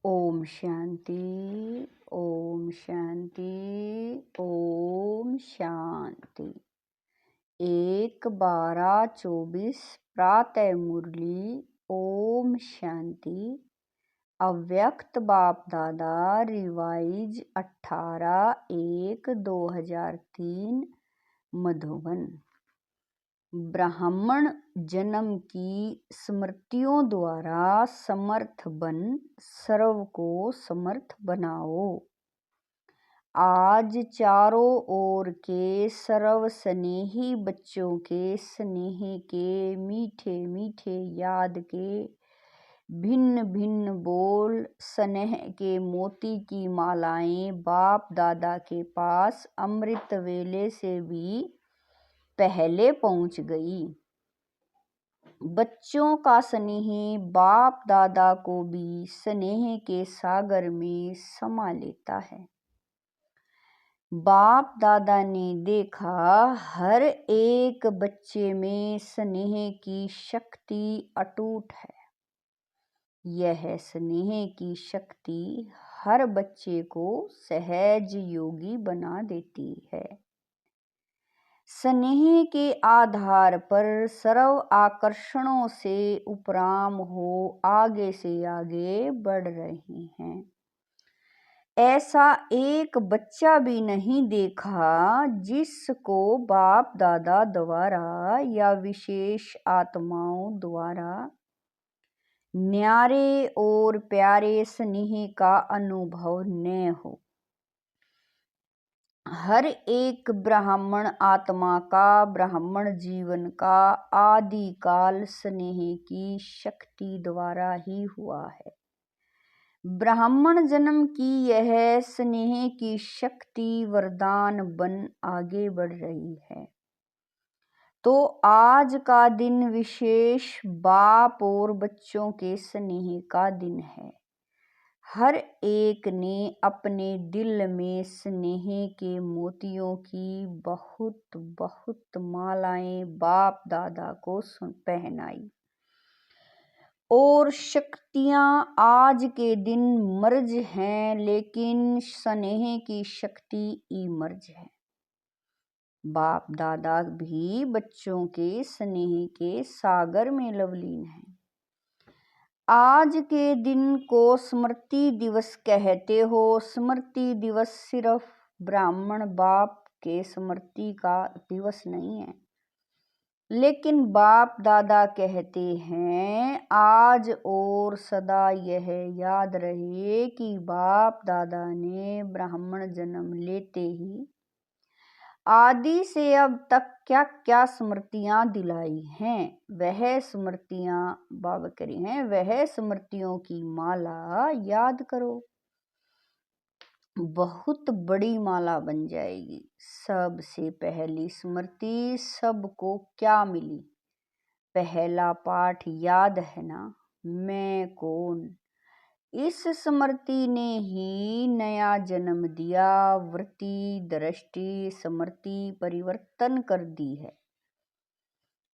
ओम शांति, ओम शांति, ओम शांति। 1-12-24 प्रातः मुरली। ओम शांति। अव्यक्त बाप दादा रिवाइज 18-1-2003 मधुबन। ब्राह्मण जन्म की स्मृतियों द्वारा समर्थ बन सर्व को समर्थ बनाओ। आज चारों ओर के सर्व स्नेही बच्चों के स्नेह के मीठे मीठे याद के भिन्न भिन्न बोल स्नेह के मोती की मालाएं बाप दादा के पास अमृत वेले से भी पहले पहुंच गई। बच्चों का स्नेह बाप दादा को भी स्नेह के सागर में समा लेता है। बाप दादा ने देखा हर एक बच्चे में स्नेह की शक्ति अटूट है। यह स्नेह की शक्ति हर बच्चे को सहज योगी बना देती है। स्नेह के आधार पर सर्व आकर्षणों से उपराम हो आगे से आगे बढ़ रहे हैं। ऐसा एक बच्चा भी नहीं देखा जिसको बाप दादा द्वारा या विशेष आत्माओं द्वारा न्यारे और प्यारे स्नेह का अनुभव न हो। हर एक ब्राह्मण आत्मा का ब्राह्मण जीवन का आदिकाल स्नेह की शक्ति द्वारा ही हुआ है। ब्राह्मण जन्म की यह स्नेह की शक्ति वरदान बन आगे बढ़ रही है। तो आज का दिन विशेष बाप और बच्चों के स्नेह का दिन है। हर एक ने अपने दिल में स्नेह के मोतियों की बहुत बहुत मालाएं बाप दादा को पहनाई और शक्तियां आज के दिन मर्ज हैं, लेकिन स्नेह की शक्ति इमर्ज है। बाप दादा भी बच्चों के स्नेह के सागर में लवलीन है। आज के दिन को स्मृति दिवस कहते हो। स्मृति दिवस सिर्फ ब्राह्मण बाप के स्मृति का दिवस नहीं है, लेकिन बाप दादा कहते हैं आज और सदा यह याद रहे कि बाप दादा ने ब्राह्मण जन्म लेते ही आदि से अब तक क्या क्या स्मृतियां दिलाई हैं। वह स्मृतियां बाबा करी हैं, वह स्मृतियों की माला याद करो। बहुत बड़ी माला बन जाएगी। सबसे पहली स्मृति सबको क्या मिली? पहला पाठ याद है ना, मैं कौन? इस स्मृति ने ही नया जन्म दिया। वृत्ति दृष्टि स्मृति परिवर्तन कर दी है।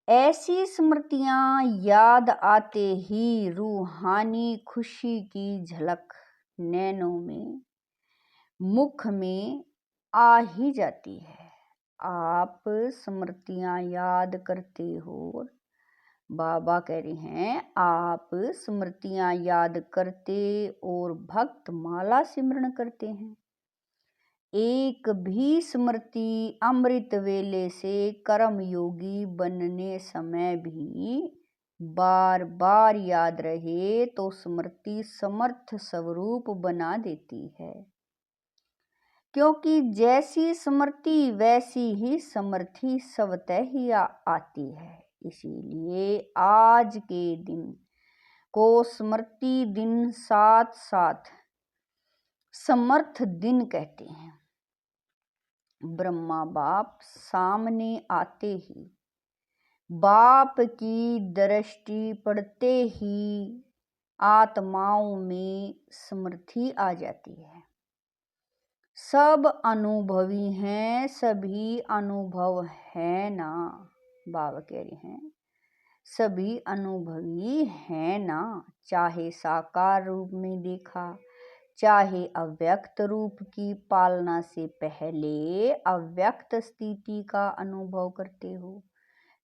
ऐसी स्मृतियां याद आते ही रूहानी खुशी की झलक नैनों में मुख में आ ही जाती है। आप स्मृतियां याद करते हो। बाबा कह रहे हैं आप स्मृतियां याद करते और भक्त माला सिमरन करते हैं। एक भी स्मृति अमृत वेले से कर्म योगी बनने समय भी बार बार याद रहे तो स्मृति समर्थ स्वरूप बना देती है। क्योंकि जैसी स्मृति वैसी ही समर्थी स्वतः ही आती है। इसीलिए आज के दिन को स्मृति दिन साथ साथ समर्थ दिन कहते हैं। ब्रह्मा बाप सामने आते ही बाप की दृष्टि पड़ते ही आत्माओं में स्मृति आ जाती है। सब अनुभवी हैं, सभी अनुभव है ना। बाबा कह रहे हैं सभी अनुभवी हैं ना, चाहे साकार रूप में देखा, चाहे अव्यक्त रूप की पालना से पहले अव्यक्त स्थिति का अनुभव करते हो।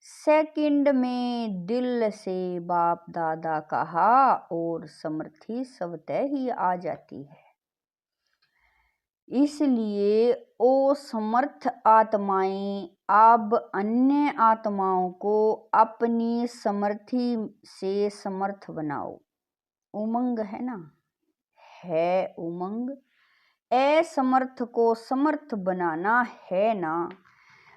सेकंड में दिल से बाप दादा कहा और समर्थी स्वतः ही आ जाती है। इसलिए ओ समर्थ आत्माएं अब अन्य आत्माओं को अपनी समर्थी से समर्थ बनाओ। उमंग है ना, है उमंग। असमर्थ को समर्थ बनाना है ना।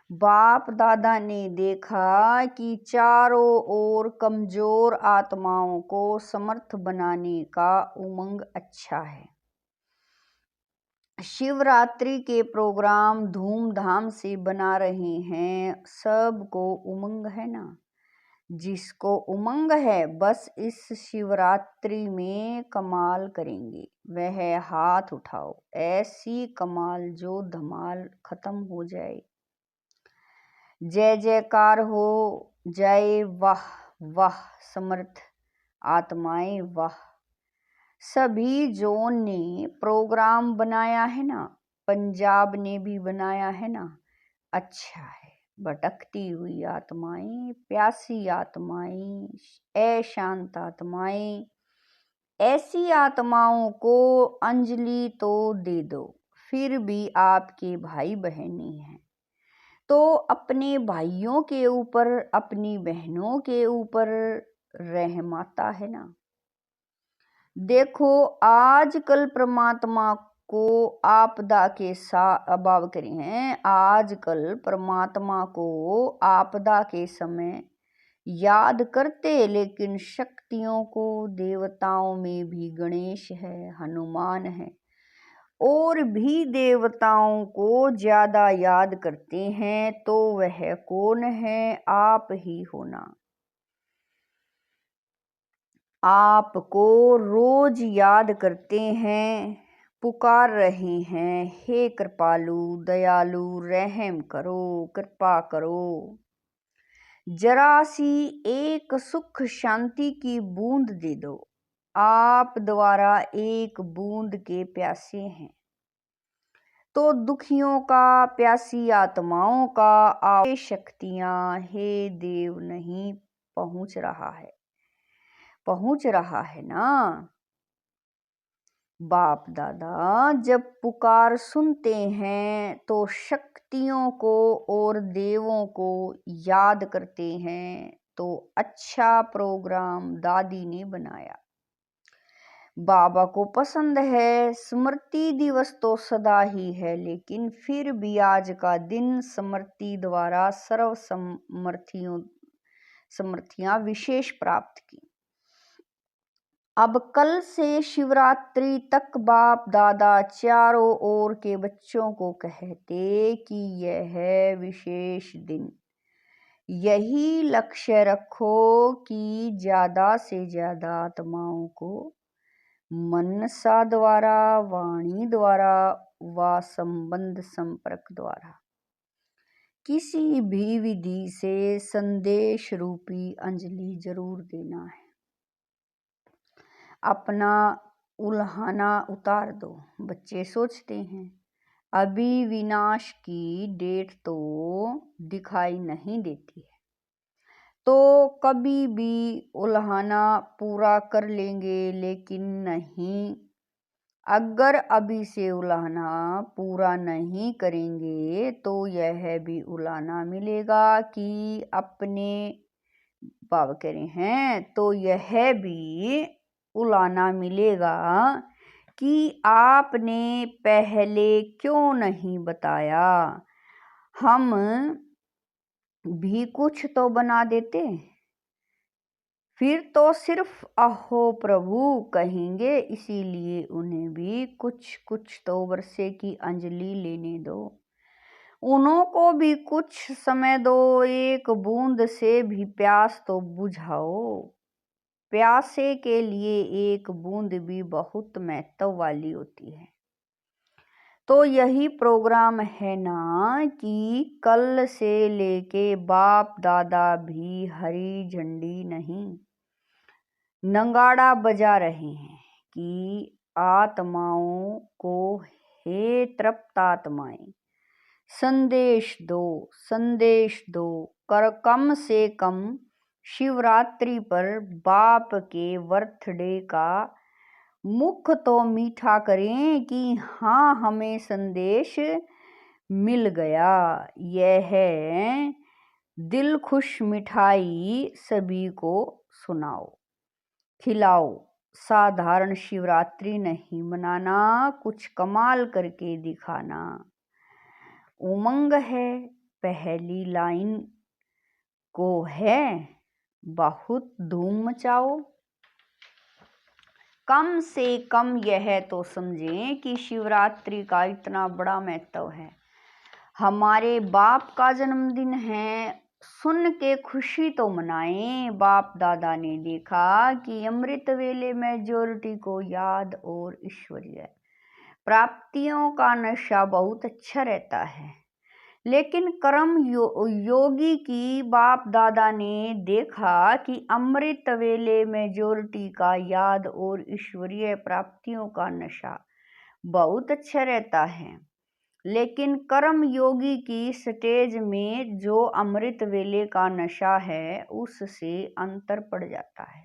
बाप दादा ने देखा कि चारों ओर कमजोर आत्माओं को समर्थ बनाने का उमंग अच्छा है। शिवरात्रि के प्रोग्राम धूमधाम से बना रहे हैं, सबको उमंग है ना। जिसको उमंग है बस इस शिवरात्रि में कमाल करेंगे, वह हाथ उठाओ। ऐसी कमाल जो धमाल खत्म हो जाए। जय जयकार हो जाए। वाह वाह समर्थ आत्माएं वाह। सभी जोन ने प्रोग्राम बनाया है ना, पंजाब ने भी बनाया है ना। अच्छा है। भटकती हुई आत्माएं, प्यासी आत्माएं, अशांत आत्माएं, ऐसी आत्माओं को अंजलि तो दे दो। फिर भी आपके भाई बहनी हैं तो अपने भाइयों के ऊपर, अपनी बहनों के ऊपर रहमाता है ना। देखो आजकल परमात्मा को आपदा के साथ अभाव करे हैं। आजकल परमात्मा को आपदा के समय याद करते, लेकिन शक्तियों को देवताओं में भी गणेश है, हनुमान है, और भी देवताओं को ज्यादा याद करते हैं। तो वह कौन है? आप ही होना। आपको रोज याद करते हैं, पुकार रहे हैं, हे कृपालु दयालु रहम करो, कृपा करो। जरा सी एक सुख शांति की बूंद दे दो। आप द्वारा एक बूंद के प्यासे हैं तो दुखियों का, प्यासी आत्माओं का आवे शक्तियां हे देव नहीं पहुंच रहा है, पहुंच रहा है ना। बाप दादा जब पुकार सुनते हैं तो शक्तियों को और देवों को याद करते हैं। तो अच्छा प्रोग्राम दादी ने बनाया, बाबा को पसंद है। स्मृति दिवस तो सदा ही है, लेकिन फिर भी आज का दिन स्मृति द्वारा सर्व समर्थियां विशेष प्राप्त की। अब कल से शिवरात्रि तक बाप दादा चारों ओर के बच्चों को कहते कि यह विशेष दिन, यही लक्ष्य रखो कि ज्यादा से ज्यादा आत्माओं को मनसा द्वारा, वाणी द्वारा व संबंध संपर्क द्वारा किसी भी विधि से संदेश रूपी अंजलि जरूर देना है। अपना उल्हाना उतार दो। बच्चे सोचते हैं अभी विनाश की डेट तो दिखाई नहीं देती है, तो कभी भी उल्हाना पूरा कर लेंगे, लेकिन नहीं, अगर अभी से उल्हाना पूरा नहीं करेंगे तो यह भी उल्हाना मिलेगा कि अपने बाबा कह रहे हैं, तो यह भी उलाना मिलेगा कि आपने पहले क्यों नहीं बताया, हम भी कुछ तो बना देते। फिर तो सिर्फ अहो प्रभु कहेंगे, इसीलिए उन्हें भी कुछ कुछ तो वर्षे की अंजलि लेने दो। उनको भी कुछ समय दो, एक बूंद से भी प्यास तो बुझाओ। प्यासे के लिए एक बूंद भी बहुत महत्व वाली होती है। तो यही प्रोग्राम है ना कि कल से लेके बाप दादा भी हरी झंडी नहीं नगाड़ा बजा रहे हैं कि आत्माओं को हे तृप्त आत्माएं संदेश दो कर कम से कम शिवरात्रि पर बाप के बर्थडे का मुख तो मीठा करें कि हाँ हमें संदेश मिल गया। यह है दिल खुश मिठाई सभी को सुनाओ खिलाओ। साधारण शिवरात्रि नहीं मनाना, कुछ कमाल करके दिखाना। उमंग है पहली लाइन को है बहुत धूम मचाओ। कम से कम यह तो समझें कि शिवरात्रि का इतना बड़ा महत्व है। हमारे बाप का जन्मदिन है, सुन के खुशी तो मनाएं। बाप दादा ने देखा कि अमृत वेले मेजॉरिटी को याद और ईश्वरीय प्राप्तियों का नशा बहुत अच्छा रहता है, लेकिन कर्म योगी की बाप दादा ने देखा कि अमृत वेले मेजॉरिटी का याद और ईश्वरीय प्राप्तियों का नशा बहुत अच्छा रहता है, लेकिन कर्म योगी की स्टेज में जो अमृत वेले का नशा है उससे अंतर पड़ जाता है।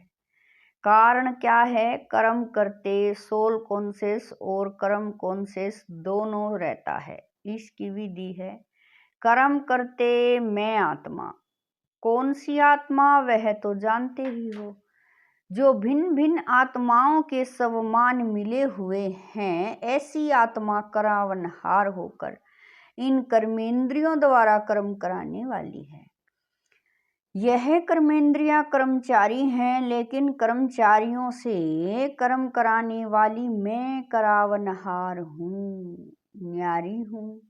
कारण क्या है? कर्म करते सोल कॉन्शियस और कर्म कॉन्शियस दोनों रहता है। इसकी विधि है कर्म करते मैं आत्मा। कौन सी आत्मा? वह तो जानते ही हो, जो भिन्न भिन्न आत्माओं के स्वमान मिले हुए हैं। ऐसी आत्मा करावनहार होकर इन कर्मेंद्रियों द्वारा कर्म कराने वाली है। यह कर्मेंद्रियां कर्मचारी हैं, लेकिन कर्मचारियों से कर्म कराने वाली मैं करावनहार हूँ, न्यारी हूँ।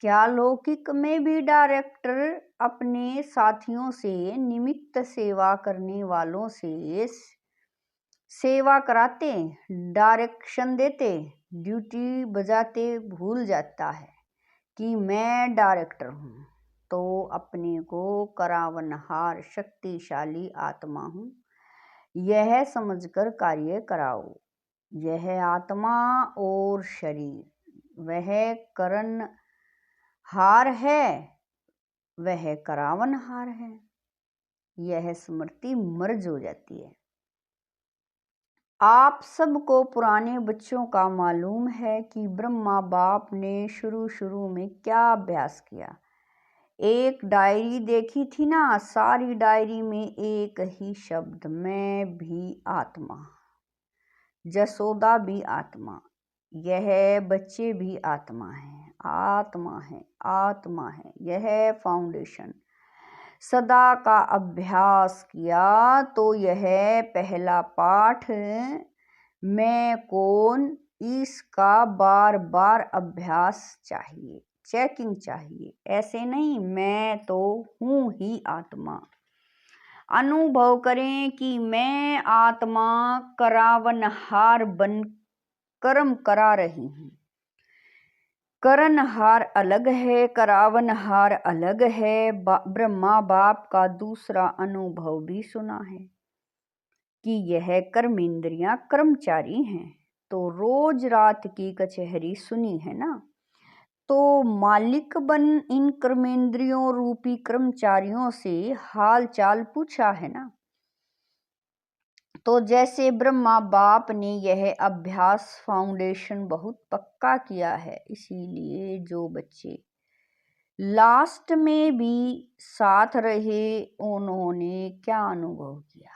क्या लौकिक में भी डायरेक्टर अपने साथियों से निमित्त सेवा करने वालों से सेवा कराते, डायरेक्शन देते, ड्यूटी बजाते भूल जाता है कि मैं डायरेक्टर हूँ, तो अपने को करावनहार शक्तिशाली आत्मा हूँ यह समझकर कार्य कराओ। यह आत्मा और शरीर वह करण हार है, वह करावनहार है। यह स्मृति मर्ज हो जाती है। आप सबको पुराने बच्चों का मालूम है कि ब्रह्मा बाप ने शुरू में क्या अभ्यास किया। एक डायरी देखी थी ना, सारी डायरी में एक ही शब्द, मैं भी आत्मा, जसोदा भी आत्मा, यह बच्चे भी आत्मा है, आत्मा है, आत्मा है। यह फाउंडेशन सदा का अभ्यास किया तो यह पहला पाठ मैं कौन, इसका बार बार अभ्यास चाहिए, चेकिंग चाहिए। ऐसे नहीं मैं तो हूँ ही आत्मा। अनुभव करें कि मैं आत्मा करावनहार बन कर्म करा रही हूँ। करनहार अलग है, करावनहार अलग है। ब्रह्मा बाप का दूसरा अनुभव भी सुना है कि यह कर्मेंद्रियां कर्मचारी हैं। तो रोज रात की कचहरी सुनी है ना, तो मालिक बन इन कर्मेंद्रियों रूपी कर्मचारियों से हाल चाल पूछा है ना। तो जैसे ब्रह्मा बाप ने यह अभ्यास फाउंडेशन बहुत पक्का किया है, इसीलिए जो बच्चे लास्ट में भी साथ रहे उन्होंने क्या अनुभव किया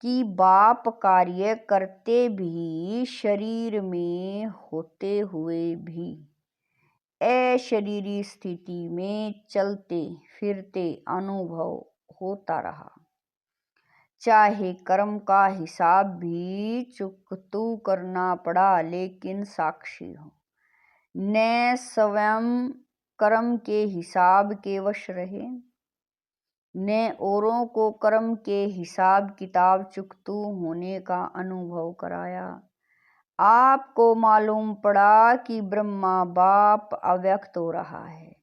कि बाप कार्य करते भी, शरीर में होते हुए भी, अशरीरी स्थिति में चलते फिरते अनुभव होता रहा। चाहे कर्म का हिसाब भी चुकतू करना पड़ा, लेकिन साक्षी हो, न स्वयं कर्म के हिसाब के वश रहे, ने औरों को कर्म के हिसाब किताब चुकतू होने का अनुभव कराया। आपको मालूम पड़ा कि ब्रह्मा बाप अव्यक्त हो रहा है।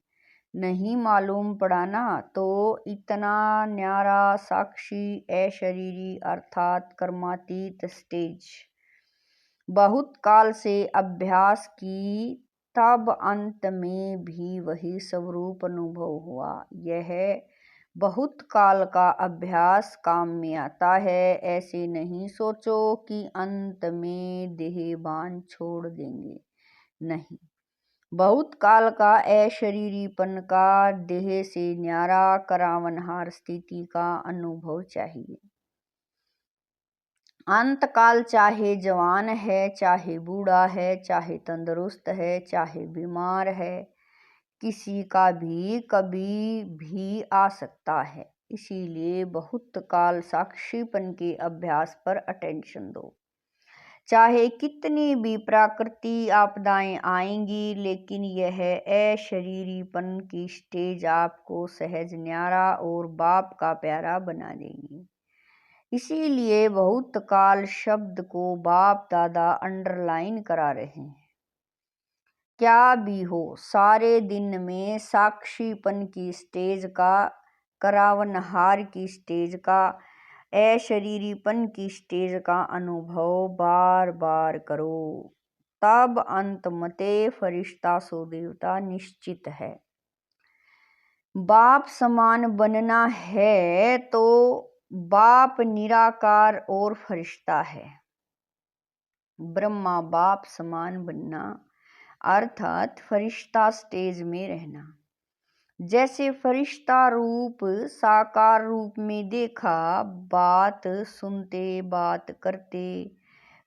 नहीं मालूम पड़ा ना, तो इतना न्यारा साक्षी अशरीरी अर्थात कर्मातीत स्टेज बहुत काल से अभ्यास की, तब अंत में भी वही स्वरूप अनुभव हुआ। यह बहुत काल का अभ्यास काम में आता है। ऐसे नहीं सोचो कि अंत में देहबान छोड़ देंगे, नहीं। बहुत काल का अशरीरीपन का, देह से न्यारा करावनहार स्थिति का अनुभव चाहिए। अंतकाल चाहे जवान है, चाहे बूढ़ा है, चाहे तंदुरुस्त है, चाहे बीमार है, किसी का भी कभी भी आ सकता है। इसीलिए बहुत काल साक्षीपन के अभ्यास पर अटेंशन दो। चाहे कितनी भी प्राकृतिक आपदाएं आएंगी, लेकिन यह अशरीरीपन की स्टेज आपको सहज न्यारा और बाप का प्यारा बना देगी। इसीलिए बहुत काल शब्द को बाप दादा अंडरलाइन करा रहे हैं। क्या भी हो, सारे दिन में साक्षीपन की स्टेज का, करावनहार की स्टेज का, अशरीरीपन की स्टेज का अनुभव बार बार करो। तब अंत मते फरिश्ता सो देवता निश्चित है। बाप समान बनना है तो बाप निराकार और फरिश्ता है। ब्रह्मा बाप समान बनना अर्थात फरिश्ता स्टेज में रहना। जैसे फरिश्ता रूप साकार रूप में देखा, बात सुनते, बात करते,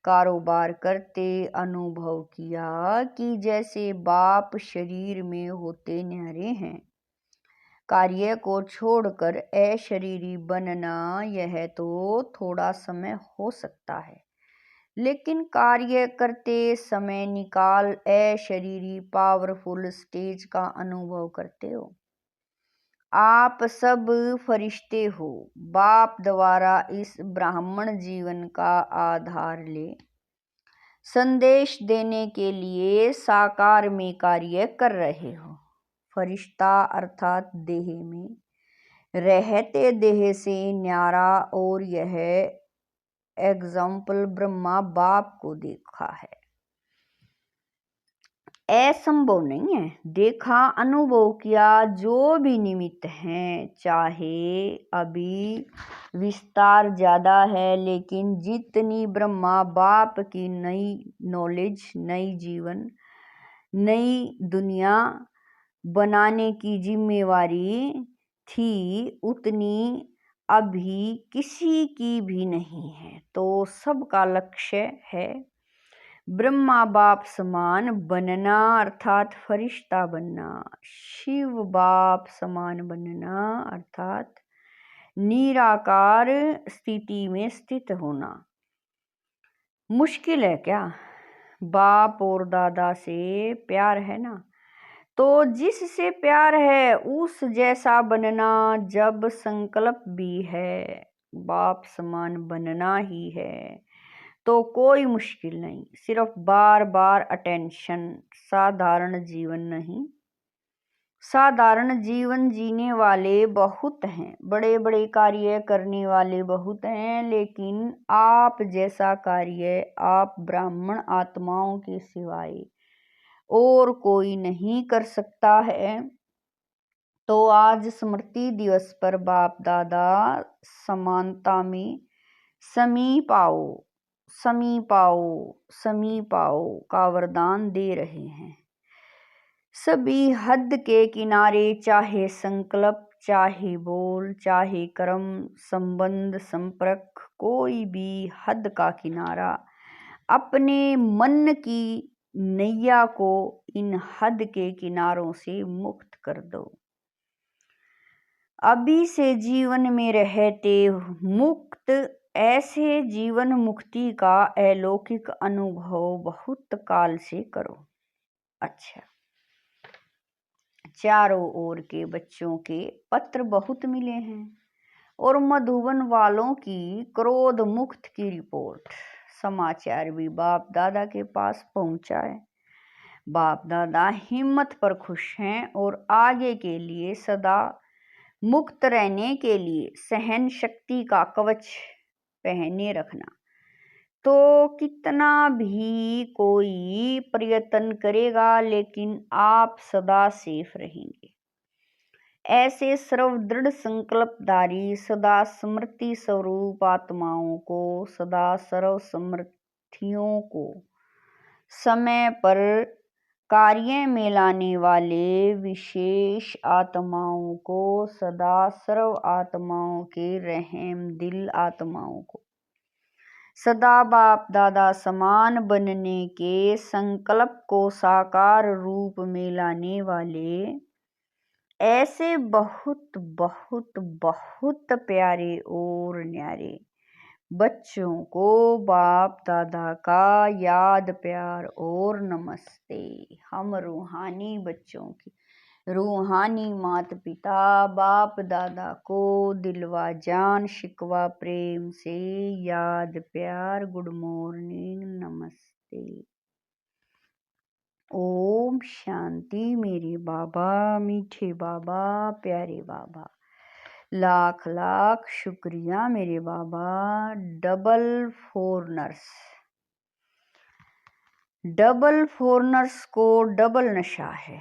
कारोबार करते अनुभव किया कि जैसे बाप शरीर में होते न्यारे हैं। कार्य को छोड़कर अशरीरी बनना, यह तो थोड़ा समय हो सकता है, लेकिन कार्य करते समय निकाल अशरीरी पावरफुल स्टेज का अनुभव करते हो। आप सब फरिश्ते हो। बाप द्वारा इस ब्राह्मण जीवन का आधार ले संदेश देने के लिए साकार में कार्य कर रहे हो। फरिश्ता अर्थात देह में रहते देह से न्यारा, और यह एग्जाम्पल ब्रह्मा बाप को देखा है। असंभव नहीं है, देखा, अनुभव किया। जो भी निमित्त हैं, चाहे अभी विस्तार ज्यादा है, लेकिन जितनी ब्रह्मा बाप की नई नॉलेज, नई जीवन, नई दुनिया बनाने की जिम्मेवारी थी, उतनी अभी किसी की भी नहीं है। तो सबका लक्ष्य है ब्रह्मा बाप समान बनना अर्थात फरिश्ता बनना, शिव बाप समान बनना अर्थात निराकार स्थिति में स्थित होना। मुश्किल है क्या? बाप और दादा से प्यार है ना, तो जिससे प्यार है उस जैसा बनना। जब संकल्प भी है बाप समान बनना ही है, तो कोई मुश्किल नहीं, सिर्फ बार बार अटेंशन। साधारण जीवन नहीं, साधारण जीवन जीने वाले बहुत हैं, बड़े बड़े कार्य करने वाले बहुत हैं, लेकिन आप जैसा कार्य आप ब्राह्मण आत्माओं के सिवाय और कोई नहीं कर सकता है। तो आज स्मृति दिवस पर बाप दादा समानता में समीप आओ, समीप आओ, समीप आओ का वरदान दे रहे हैं। सभी हद के किनारे, चाहे संकल्प, चाहे बोल, चाहे कर्म, संबंध, संपर्क, कोई भी हद का किनारा, अपने मन की नैया को इन हद के किनारों से मुक्त कर दो। अभी से जीवन में रहते मुक्त, ऐसे जीवन मुक्ति का अलौकिक अनुभव बहुत काल से करो। अच्छा, चारों ओर के बच्चों के पत्र बहुत मिले हैं, और मधुबन वालों की क्रोध मुक्त की रिपोर्ट। समाचार भी बाप दादा के पास पहुंचा है। बाप दादा हिम्मत पर खुश हैं और आगे के लिए सदा मुक्त रहने के लिए सहन शक्ति का कवच पहने रखना। तो कितना भी कोई प्रयत्न करेगा लेकिन आप सदा सेफ रहेंगे। ऐसे सर्व दृढ़ संकल्पधारी सदा स्मृति स्वरूप आत्माओं को, सदा सर्व समर्थियों को समय पर कार्य में लाने वाले विशेष आत्माओं को, सदा सर्व आत्माओं के रहम दिल आत्माओं को, सदा बाप दादा समान बनने के संकल्प को साकार रूप में लाने वाले ऐसे बहुत बहुत बहुत प्यारे और न्यारे बच्चों को बाप दादा का याद प्यार और नमस्ते। हम रूहानी बच्चों की रूहानी माता पिता बाप दादा को दिलवा जान शिकवा प्रेम से याद प्यार गुड मॉर्निंग नमस्ते। ओम शांति। मेरे बाबा मीठे बाबा प्यारे बाबा, लाख लाख शुक्रिया मेरे बाबा। डबल फोरनर्स को डबल नशा है।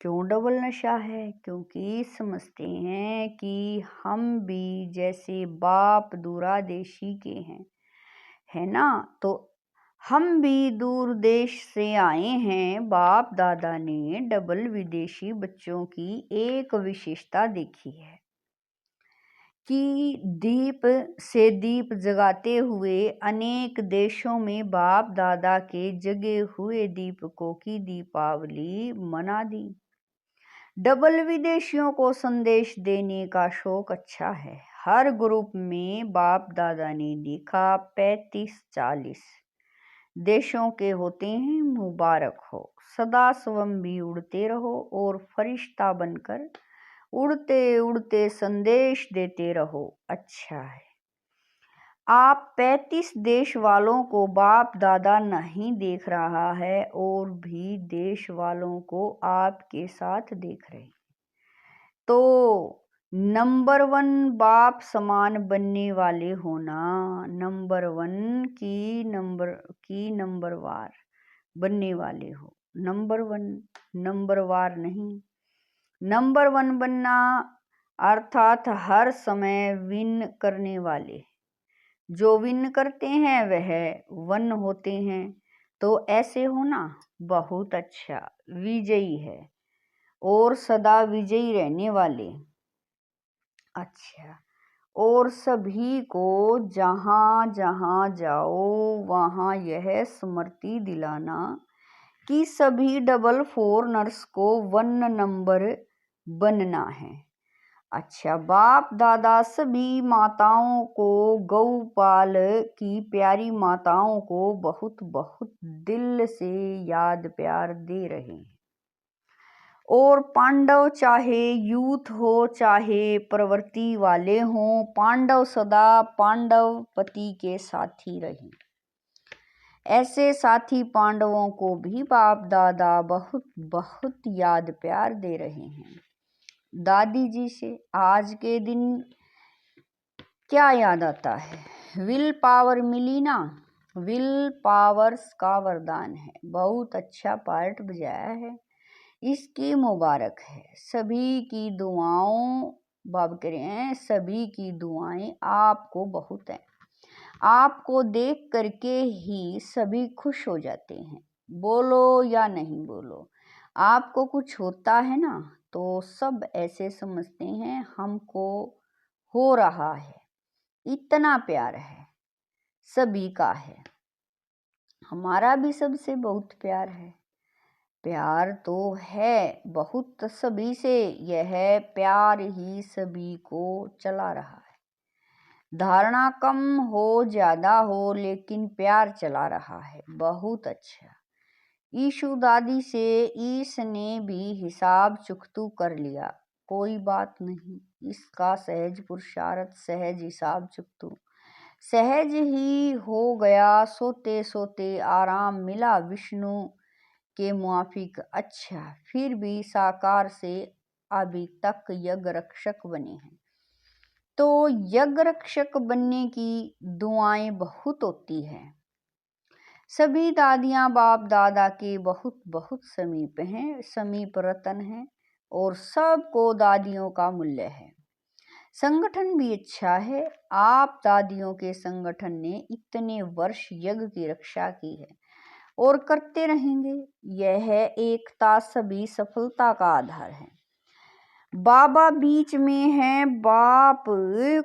क्यों डबल नशा है? क्योंकि समझते हैं कि हम भी जैसे बाप दूरादेशी के हैं, है ना, तो हम भी दूर देश से आए हैं। बाप दादा ने डबल विदेशी बच्चों की एक विशेषता देखी है कि दीप से दीप जगाते हुए अनेक देशों में बाप दादा के जगे हुए दीपकों की दीपावली मना दी। डबल विदेशियों को संदेश देने का शौक अच्छा है। हर ग्रुप में बाप दादा ने देखा 35-40 देशों के होते हैं। मुबारक हो, सदा स्वयं भी उड़ते रहो और फरिश्ता बनकर उड़ते उड़ते संदेश देते रहो। अच्छा है, आप 35 देश वालों को बाप दादा नहीं देख रहा है और भी देश वालों को आपके साथ देख रहे हैं। तो नंबर 1 बाप समान बनने वाले होना, नंबर 1 की नंबर वार बनने वाले हो। नंबर 1 नंबर वार नहीं, नंबर 1 बनना अर्थात हर समय विन करने वाले। जो विन करते हैं वह 1 होते हैं। तो ऐसे होना बहुत अच्छा, विजयी है और सदा विजयी रहने वाले। अच्छा, और सभी को जहाँ जहाँ जाओ वहाँ यह स्मृति दिलाना कि सभी डबल फोरनर्स को 1 नंबर बनना है। अच्छा, बाप दादा सभी माताओं को, गौपाल की प्यारी माताओं को बहुत बहुत दिल से याद प्यार दे रहे हैं। और पांडव चाहे यूथ हो चाहे प्रवृत्ति वाले हों, पांडव सदा पांडव पति के साथी रहे। ऐसे साथी पांडवों को भी बाप दादा बहुत बहुत याद प्यार दे रहे हैं। दादी जी से आज के दिन क्या याद आता है? विल पावर मिली ना, विल पावर्स का वरदान है। बहुत अच्छा पार्ट बजाया है, इसकी मुबारक है। सभी की दुआओं, बाब कह रहे हैं, सभी की दुआएं आपको बहुत हैं। आपको देख करके ही सभी खुश हो जाते हैं, बोलो या नहीं बोलो। आपको कुछ होता है ना तो सब ऐसे समझते हैं हमको हो रहा है। इतना प्यार है, सभी का है। हमारा भी सबसे बहुत प्यार है। प्यार तो है बहुत सभी से, यह प्यार ही सभी को चला रहा है। धारणा कम हो ज्यादा हो लेकिन प्यार चला रहा है। बहुत अच्छा। ईशु दादी से ईश ने भी हिसाब चुकतू कर लिया, कोई बात नहीं। इसका सहज पुरुषार्थ, सहज हिसाब चुकतू सहज ही हो गया सोते सोते आराम मिला विष्णु के मुआफिक। अच्छा, फिर भी साकार से अभी तक यज्ञ रक्षक बने हैं। तो यज्ञ रक्षक बनने की दुआएं बहुत होती है। सभी दादियां बाप दादा के बहुत बहुत समीप हैं, समीप रतन है और सबको दादियों का मूल्य है। संगठन भी अच्छा है। आप दादियों के संगठन ने इतने वर्ष यज्ञ की रक्षा की है और करते रहेंगे। यह एकता सभी सफलता का आधार है। बाबा बीच में है, बाप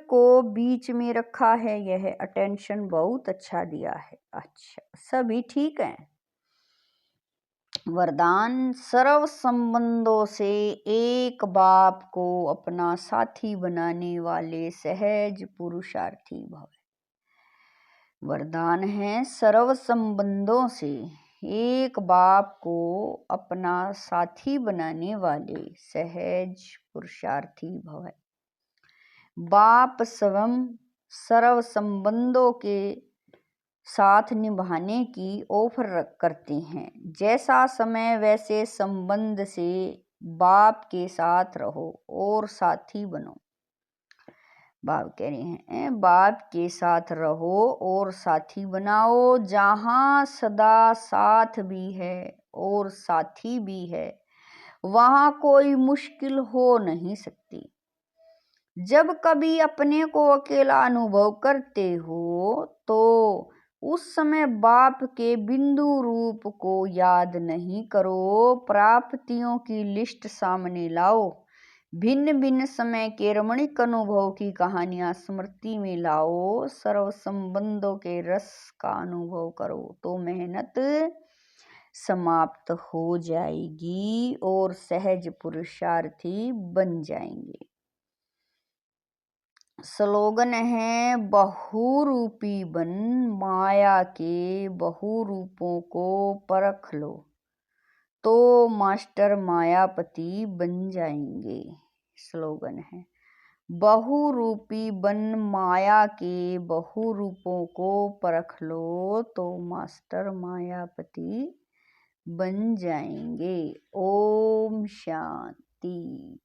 को बीच में रखा है। यह अटेंशन बहुत अच्छा दिया है। अच्छा, सभी ठीक है। वरदान, सर्व संबंधों से एक बाप को अपना साथी बनाने वाले सहज पुरुषार्थी भव। वरदान है, सर्व संबंधों से एक बाप को अपना साथी बनाने वाले सहज पुरुषार्थी भव। बाप स्वयं सर्व संबंधों के साथ निभाने की ऑफर करते हैं। जैसा समय वैसे संबंध से बाप के साथ रहो और साथी बनो। बाप कह रहे हैं, बाप के साथ रहो और साथी बनाओ। जहाँ सदा साथ भी है और साथी भी है, वहाँ कोई मुश्किल हो नहीं सकती। जब कभी अपने को अकेला अनुभव करते हो तो उस समय बाप के बिंदु रूप को याद नहीं करो, प्राप्तियों की लिस्ट सामने लाओ, भिन्न भिन्न समय के रमणीक अनुभव की कहानियां स्मृति में लाओ, सर्व संबंधों के रस का अनुभव करो तो मेहनत समाप्त हो जाएगी और सहज पुरुषार्थी बन जाएंगे। स्लोगन है, बहुरूपी बन, माया के बहुरूपों को परख लो तो मास्टर मायापति बन जाएंगे। स्लोगन है, बहुरूपी बन, माया के बहुरूपों को परख लो तो मास्टर मायापति बन जाएंगे। ओम शांति।